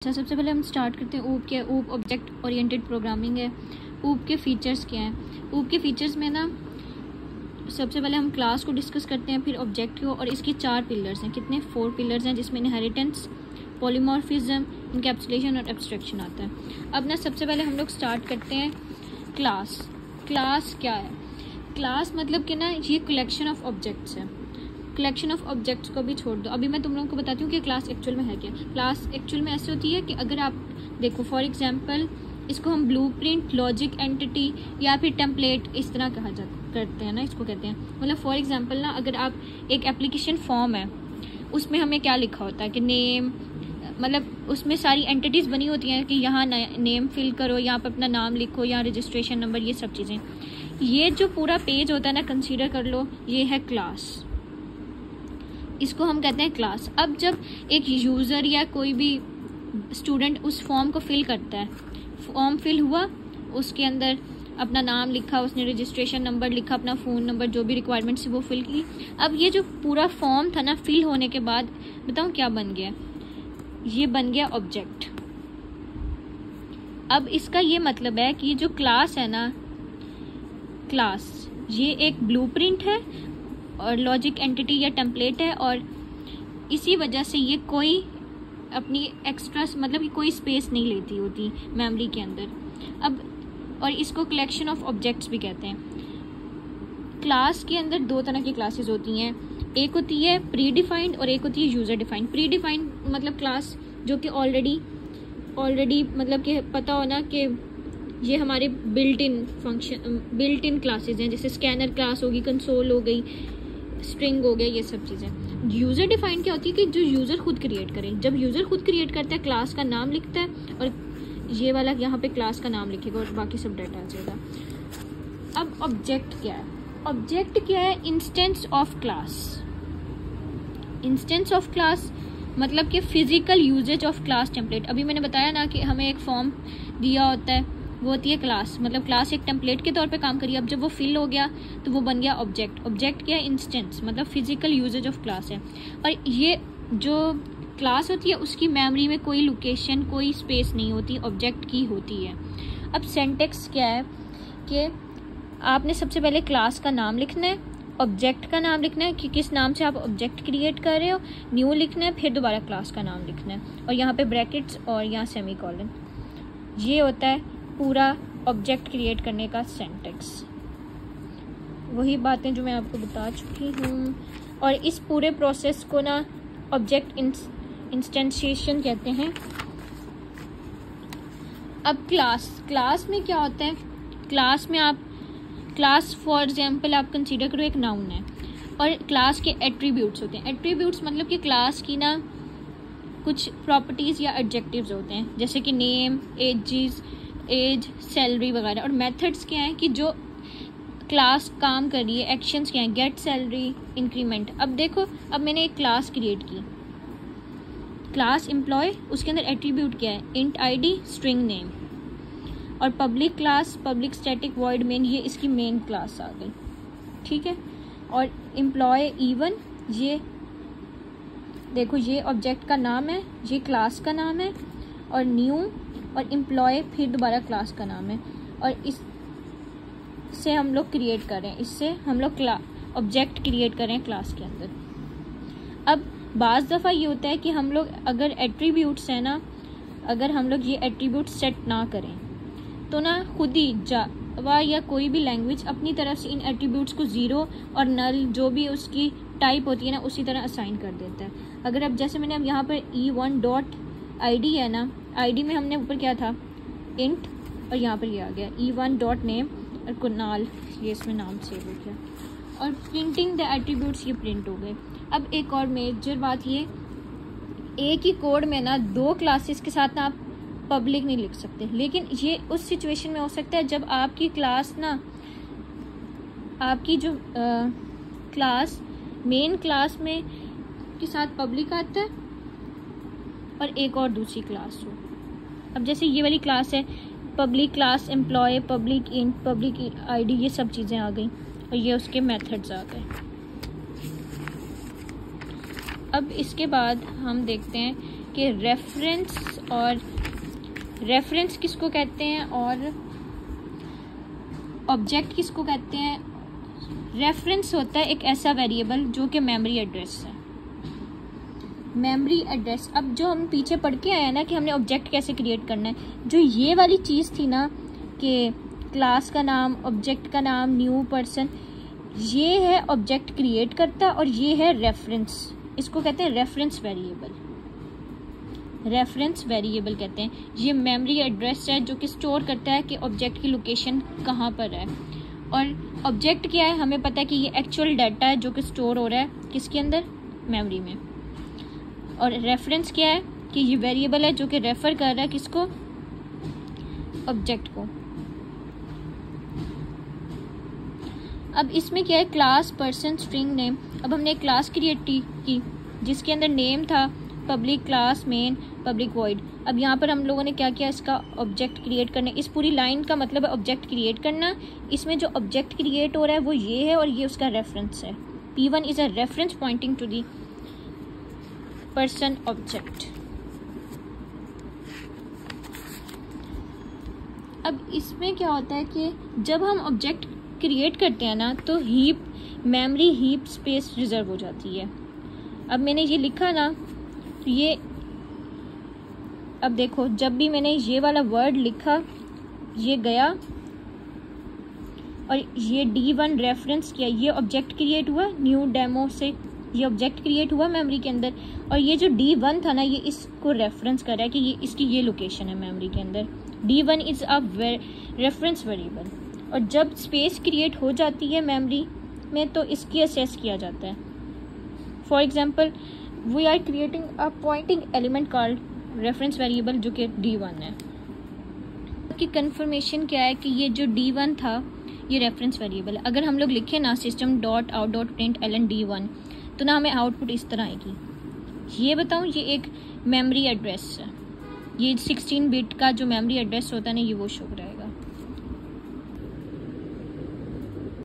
अच्छा, सबसे पहले हम स्टार्ट करते हैं ऊप क्या है। ऊप ऑब्जेक्ट ओरिएंटेड प्रोग्रामिंग है। ऊप के फीचर्स क्या हैं? ऊप के फीचर्स में ना सबसे पहले हम क्लास को डिस्कस करते हैं, फिर ऑब्जेक्ट को, और इसकी 4 पिलर्स हैं। कितने? 4 पिलर्स हैं, जिसमें इनहेरिटेंस, पॉलीमॉर्फिज्म, इनकैप्सुलेशन और एब्स्ट्रैक्शन आता है। अब ना सबसे पहले हम लोग स्टार्ट करते हैं क्लास। क्लास क्या है? क्लास मतलब कि ना ये कलेक्शन ऑफ ऑब्जेक्ट्स है। कलेक्शन ऑफ ऑब्जेक्ट्स को भी छोड़ दो, अभी मैं तुम लोगों को बताती हूँ कि क्लास एक्चुअल में है क्या। क्लास एक्चुअल में ऐसे होती है कि अगर आप देखो, फॉर एग्जांपल इसको हम ब्लूप्रिंट, लॉजिक एंटिटी या फिर टेम्पलेट इस तरह कहा जाता करते हैं ना, इसको कहते हैं। मतलब फॉर एग्जांपल ना, अगर आप एक एप्लीकेशन फॉर्म है, उसमें हमें क्या लिखा होता है कि नेम, मतलब उसमें सारी एंटिटीज बनी होती हैं कि यहाँ नेम फिल करो, यहाँ पर अपना नाम लिखो, यहाँ रजिस्ट्रेशन नंबर, ये सब चीज़ें। ये जो पूरा पेज होता है ना, कंसीडर कर लो ये है क्लास। इसको हम कहते हैं क्लास। अब जब एक यूज़र या कोई भी स्टूडेंट उस फॉर्म को फिल करता है, फॉर्म फिल हुआ, उसके अंदर अपना नाम लिखा, उसने रजिस्ट्रेशन नंबर लिखा, अपना फ़ोन नंबर, जो भी रिक्वायरमेंट्स वो फिल की। अब ये जो पूरा फॉर्म था ना, फिल होने के बाद बताऊँ क्या बन गया? ये बन गया ऑब्जेक्ट। अब इसका ये मतलब है कि जो क्लास है ना, क्लास ये एक ब्लूप्रिंट है और लॉजिक एंटिटी या टेम्पलेट है, और इसी वजह से ये कोई अपनी एक्स्ट्रा मतलब कि कोई स्पेस नहीं लेती होती मेमोरी के अंदर। अब और इसको कलेक्शन ऑफ ऑब्जेक्ट्स भी कहते हैं। क्लास के अंदर 2 तरह की क्लासेस होती हैं। एक होती है प्री डिफाइंड और एक होती है यूज़र डिफाइंड। प्री डिफाइंड मतलब क्लास जो कि ऑलरेडी मतलब कि पता हो ना कि ये हमारे built in function, built in classes हैं, जैसे स्कैनर क्लास होगी, कंसोल हो गई, स्ट्रिंग हो गया, ये सब चीज़ें। यूज़र डिफाइंड क्या होती है कि जो यूज़र खुद क्रिएट करे। जब यूज़र खुद क्रिएट करता है, क्लास का नाम लिखता है और ये वाला यहाँ पे क्लास का नाम लिखेगा और बाकी सब डाटा आ जाएगा। अब ऑब्जेक्ट क्या है? ऑब्जेक्ट क्या है? Instance of class. Instance of class मतलब कि physical usage of class template. अभी मैंने बताया ना कि हमें एक फॉर्म दिया होता है, वो होती है क्लास। मतलब क्लास एक टेम्पलेट के तौर पे काम करी। अब जब वो फिल हो गया तो वो बन गया ऑब्जेक्ट। ऑब्जेक्ट क्या है? इंस्टेंस, मतलब फिजिकल यूजेज ऑफ क्लास है। और ये जो क्लास होती है उसकी मेमोरी में कोई लोकेशन, कोई स्पेस नहीं होती, ऑब्जेक्ट की होती है। अब सिंटैक्स क्या है कि आपने सबसे पहले क्लास का नाम लिखना है, ऑब्जेक्ट का नाम लिखना है कि किस नाम से आप ऑब्जेक्ट क्रिएट कर रहे हो, न्यू लिखना है, फिर दोबारा क्लास का नाम लिखना है, और यहाँ पे ब्रैकेट्स और यहाँ सेमीकोलन। ये होता है पूरा ऑब्जेक्ट क्रिएट करने का सिंटैक्स। वही बातें जो मैं आपको बता चुकी हूँ। और इस पूरे प्रोसेस को ना ऑब्जेक्ट इंस्टेंशिएशन कहते हैं। अब क्लास में क्या होता है? क्लास में आप क्लास फॉर एग्जांपल आप कंसीडर करो एक नाउन है, और क्लास के एट्रीब्यूट्स होते हैं। एट्रीब्यूट्स मतलब कि क्लास की ना कुछ प्रॉपर्टीज़ या एडजेक्टिव्स होते हैं, जैसे कि नेम, एज, सैलरी वगैरह। और मेथड्स क्या हैं कि जो क्लास काम कर रही है, एक्शंस क्या हैं? Get salary, increment. अब देखो, अब मैंने एक क्लास क्रिएट की, क्लास एम्प्लॉय, उसके अंदर एट्रीब्यूट क्या है? Int ID, string name. और public class, public static void main, ये इसकी मेन क्लास आ गई, ठीक है। और एम्प्लॉय इवन, ये देखो ये ऑब्जेक्ट का नाम है, ये क्लास का नाम है, और न्यू और एम्प्लॉय फिर दोबारा क्लास का नाम है। और इससे हम लोग क्रिएट कर रहे हैं, इससे हम लोग ऑब्जेक्ट क्रिएट कर रहे हैं क्लास के अंदर। अब बाज़ दफ़ा ये होता है कि हम लोग अगर एट्रीब्यूट्स है ना, अगर हम लोग ये एट्रीब्यूट सेट ना करें तो ना खुद ही जावा या कोई भी लैंग्वेज अपनी तरफ से इन एट्रीब्यूट्स को 0 और नल जो भी उसकी टाइप होती है ना, उसी तरह असाइन कर देता है। अगर अब जैसे मैंने अब यहाँ पर e1.id है ना, आईडी में हमने ऊपर क्या था? इंट, और यहाँ पर ये आ गया e1.name और कुणाल, ये इसमें नाम सेव हो गया। और प्रिंटिंग द एट्रीब्यूट्स, ये प्रिंट हो गए। अब एक और मेजर बात, ये एक ही कोड में ना 2 क्लासेस के साथ ना आप पब्लिक नहीं लिख सकते। लेकिन ये उस सिचुएशन में हो सकता है जब आपकी क्लास ना, आपकी जो क्लास मेन क्लास में के साथ पब्लिक आता है और एक और दूसरी क्लास हो। अब जैसे ये वाली क्लास है, public class employ, public int, public ID, ये सब चीज़ें आ गई, और ये उसके मेथड्स आ गए। अब इसके बाद हम देखते हैं कि रेफरेंस किसको कहते हैं और ऑब्जेक्ट किसको कहते हैं। रेफरेंस होता है एक ऐसा वेरिएबल जो कि मेमोरी एड्रेस है। मेमोरी एड्रेस, अब जो हम पीछे पढ़ के आए हैं ना कि हमने ऑब्जेक्ट कैसे क्रिएट करना है, जो ये वाली चीज़ थी ना कि क्लास का नाम, ऑब्जेक्ट का नाम, न्यू पर्सन, ये है ऑब्जेक्ट क्रिएट करता और ये है रेफरेंस। इसको कहते हैं रेफरेंस वेरिएबल। रेफरेंस वेरिएबल कहते हैं। ये मेमोरी एड्रेस है जो कि स्टोर करता है कि ऑब्जेक्ट की लोकेशन कहाँ पर है। और ऑब्जेक्ट क्या है, हमें पता है कि ये एक्चुअल डाटा है जो कि स्टोर हो रहा है किसके अंदर, मेमोरी में। और रेफरेंस क्या है कि ये वेरिएबल है जो कि रेफर कर रहा है किसको, ऑब्जेक्ट को। अब इसमें क्या है, क्लास, पर्सन, स्ट्रिंग, नेम। अब हमने एक क्लास क्रिएट की जिसके अंदर नेम था, public class, main, public void. अब यहाँ पर हम लोगों ने क्या किया, इसका ऑब्जेक्ट क्रिएट करना। इस पूरी लाइन का मतलब है ऑब्जेक्ट क्रिएट करना। इसमें जो ऑब्जेक्ट क्रिएट हो रहा है वो ये है और ये उसका रेफरेंस है। P1 is a reference pointing to the person object. अब इसमें क्या होता है कि जब हम ऑब्जेक्ट क्रिएट करते हैं ना तो heap, memory heap space reserve हो जाती है। अब मैंने ये लिखा ना तो ये, अब देखो जब भी मैंने ये वाला वर्ड लिखा ये गया और ये D1 रेफरेंस किया, ये ऑब्जेक्ट क्रिएट हुआ न्यू डेमो से, ये ऑब्जेक्ट क्रिएट हुआ मेमोरी के अंदर। और ये जो D1 था ना ये इसको रेफरेंस कर रहा है कि ये इसकी ये लोकेशन है मेमोरी के अंदर। D1 is a reference variable. और जब स्पेस क्रिएट हो जाती है मेमोरी में तो इसकी असेस किया जाता है। For example we are creating a pointing element called reference variable जो कि D1 है। की कंफर्मेशन क्या है कि ये जो D1 था ये रेफरेंस वेरिएबल है। अगर हम लोग लिखें ना system.out.println D1 तो ना हमें आउटपुट इस तरह आएगी। ये बताऊँ, ये एक मेमोरी एड्रेस है, ये 16 बिट का जो मेमोरी एड्रेस होता है ना ये वो शो रहा है।